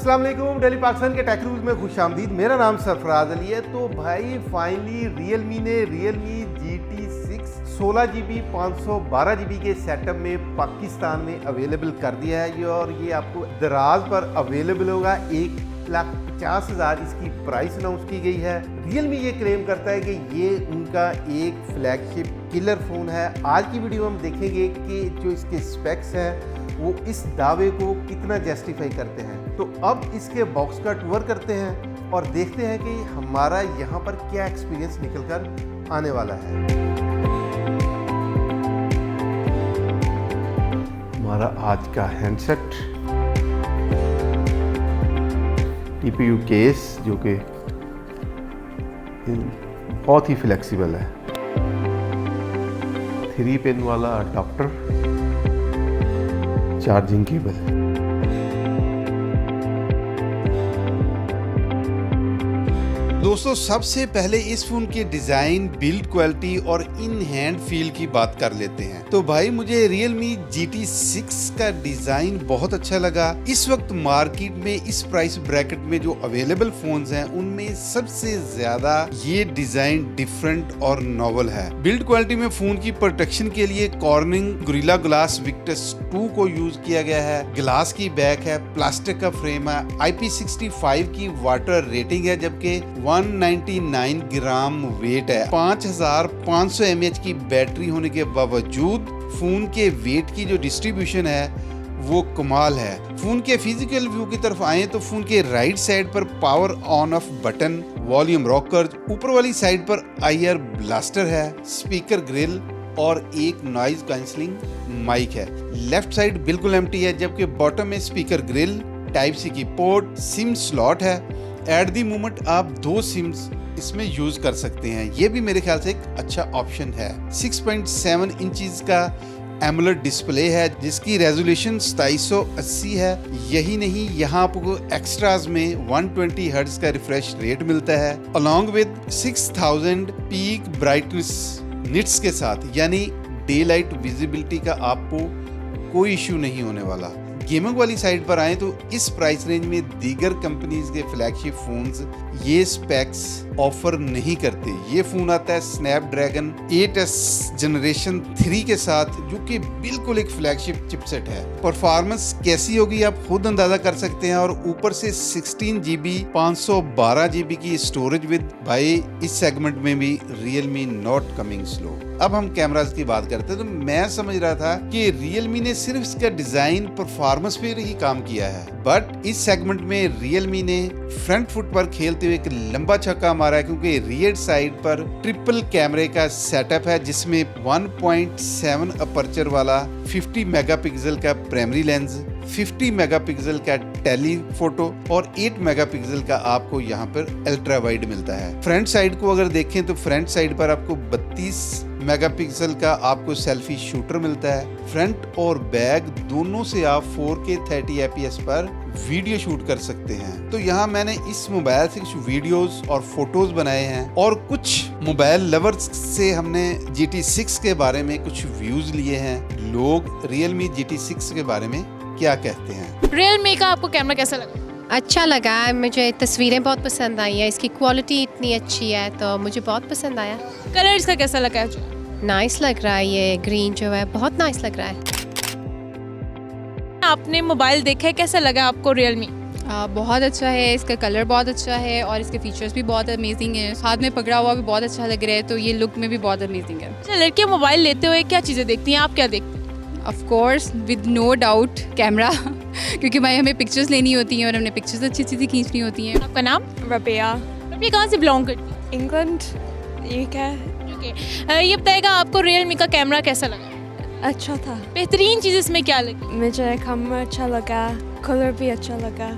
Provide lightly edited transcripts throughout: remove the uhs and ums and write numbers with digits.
अस्सलाम वालेकुम, डेली पाकिस्तान के टेक रूज में खुशामदीद। मेरा नाम सरफराज अली है। तो भाई फाइनली रियलमी ने रियलमी GT6 16GB 512GB के सेटअप में पाकिस्तान में अवेलेबल कर दिया है और ये आपको दराज पर अवेलेबल होगा। 1,50,000 इसकी प्राइस अनाउंस की गई है। रियलमी ये क्लेम करता है कि ये उनका एक फ्लैगशिप किलर फ़ोन है। आज की वीडियो में हम देखेंगे कि जो इसके स्पेक्स हैं वो इस दावे को कितना जस्टिफाई करते हैं। तो अब इसके बॉक्स का टूर करते हैं और देखते हैं कि हमारा यहाँ पर क्या एक्सपीरियंस निकल कर आने वाला है। हमारा आज का हैंडसेट, TPU केस जो कि बहुत ही फ्लेक्सिबल है, 3 पिन वाला अडॉप्टर, चार्जिंग केबल। दोस्तों सबसे पहले इस फोन के डिजाइन, बिल्ड क्वालिटी और इन हैंड फील की बात कर लेते हैं। तो भाई मुझे Realme GT6 का डिजाइन बहुत अच्छा लगा। इस वक्त मार्केट में इस प्राइस ब्रैकेट में जो अवेलेबल फोन्स हैं उनमें सबसे ज्यादा ये डिजाइन डिफरेंट और नॉवल है। बिल्ड क्वालिटी में फोन की प्रोटेक्शन के लिए कॉर्निंग गोरिल्ला ग्लास विक्टस 2 को यूज किया गया है। ग्लास की बैक है, प्लास्टिक का फ्रेम है, IP65 की वाटर रेटिंग है, जबकि 199 ग्राम वेट है। 5500 mAh की बैटरी होने के बावजूद फोन के वेट की जो डिस्ट्रीब्यूशन है वो कमाल है। फोन के फिजिकल व्यू की तरफ आए तो फोन के राइट साइड पर power on off button, volume rocker, ऊपर वाली साइड पर IR ब्लास्टर है, स्पीकर ग्रिल और एक नॉइज कैंसलिंग माइक है। लेफ्ट साइड बिल्कुल एम्प्टी है, जबकि बॉटम में स्पीकर ग्रिल, टाइप C की पोर्ट, सिम स्लॉट है। एट दी मोमेंट आप 2 सिम्स इसमें यूज कर सकते हैं। ये भी मेरे ख्याल से एक अच्छा ऑप्शन है। 6.7 इंचेस का एमोलेड डिस्प्ले है जिसकी रेजोल्यूशन 2780 है। यही नहीं, यहाँ आपको एक्स्ट्राज में 120 हर्ट्ज का रिफ्रेश रेट मिलता है along with 6000 peak brightness nits के साथ, यानी डे लाइट विजिबिलिटी का आपको कोई इश्यू नहीं होने वाला। गेमिंग वाली साइड पर आए तो इस प्राइस रेंज में दीगर कंपनीज के फ्लैगशिप फोन्स ये स्पेक्स ऑफर नहीं करते। ये फोन आता है स्नैपड्रैगन 8S जनरेशन 3 के साथ, जो कि बिल्कुल एक फ्लैगशिप चिपसेट है। परफॉर्मेंस कैसी होगी आप खुद अंदाजा कर सकते हैं। और ऊपर से 16GB 512GB की स्टोरेज विद भाई इस सेगमेंट में भी Realme नॉट कमिंग स्लो। अब हम कैमरास की बात करते हैं तो मैं समझ रहा था कि Realme ने सिर्फ इसका डिजाइन परफॉर्मेंस पे ही काम किया है, बट इस सेगमेंट में Realme ने फ्रंट फुट पर खेलते हुए एक लंबा छक्का मारा है, क्योंकि रियर साइड पर ट्रिपल कैमरे का सेटअप है जिसमें 1.7 अपर्चर वाला 50 मेगापिक्सल का प्राइमरी लेंस, 50 मेगापिक्सल का टेलीफोटो और 8 मेगापिक्सल का आपको यहाँ पर अल्ट्रा वाइड मिलता है। फ्रंट साइड को अगर देखें तो फ्रंट साइड पर आपको 32 मेगापिक्सल का आपको सेल्फी शूटर मिलता है। फ्रंट और बैक दोनों से आप 4K 30 fps पर वीडियो शूट कर सकते हैं। तो यहाँ मैंने इस मोबाइल से कुछ वीडियोस और फोटोज बनाए हैं और कुछ मोबाइल लवर्स से हमने GT6 के बारे में कुछ व्यूज लिए हैं। लोग Realme GT6 के बारे में क्या कहते हैं। Realme का आपको कैमरा कैसा लगा? अच्छा लगा, मुझे तस्वीरें बहुत पसंद आई है, इसकी क्वालिटी इतनी अच्छी है तो मुझे बहुत पसंद आया। कलर इसका कैसा लगा है? नाइस लग रहा है, ये ग्रीन जो है बहुत नाइस लग रहा है। आपने मोबाइल देखा है, कैसा लगा आपको Realme? बहुत अच्छा है, इसका कलर बहुत अच्छा है और इसके फीचर्स भी बहुत अमेजिंग है। हाथ में पकड़ा हुआ भी बहुत अच्छा लग रहा है, तो ये लुक में भी बहुत अमेजिंग है। अच्छा, लड़कियाँ मोबाइल लेते हुए क्या चीज़ें देखती हैं, आप क्या देखते हैं? Of course with no doubt camera क्योंकि भाई हमें पिक्चर्स लेनी होती हैं और हमने पिक्चर्स अच्छी अच्छी किखनी होती हैं। आपका नाम? रबिया, रबिया कहाँ से बिलोंग करती है? इंग्लैंड। UK। ये बताएगा आपको Realme का कैमरा कैसा लगा? अच्छा था। बेहतरीन चीज़ इसमें क्या लगी? मुझे कैमरा अच्छा लगा, कलर भी अच्छा लगा।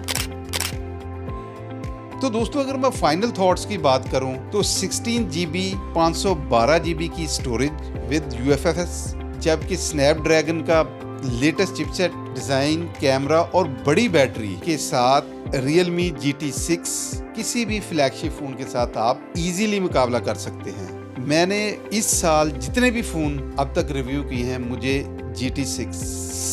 तो दोस्तों अगर मैं फाइनल थॉट्स की बात करूं तो 16GB 512GB की स्टोरेज विद UFS, जबकि स्नैपड्रैगन का लेटेस्ट चिपसेट, डिजाइन, कैमरा और बड़ी बैटरी के साथ Realme GT6 किसी भी फ्लैगशिप फोन के साथ आप इजीली मुकाबला कर सकते हैं। मैंने इस साल जितने भी फ़ोन अब तक रिव्यू किए हैं, मुझे GT6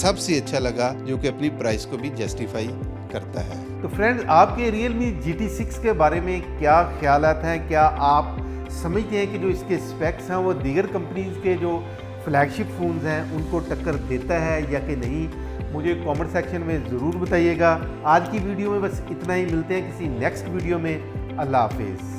सबसे अच्छा लगा, जो कि अपनी प्राइस को भी जस्टिफाई करता है। तो फ्रेंड्स, आपके Realme GT6 के बारे में क्या ख्यालात हैं? क्या आप समझते हैं कि जो इसके स्पेक्स हैं वो दीगर कंपनीज के जो फ्लैगशिप फ़ोन्स हैं उनको टक्कर देता है या कि नहीं? मुझे कमेंट सेक्शन में ज़रूर बताइएगा। आज की वीडियो में बस इतना ही, मिलते हैं किसी नेक्स्ट वीडियो में। अल्लाह हाफिज़।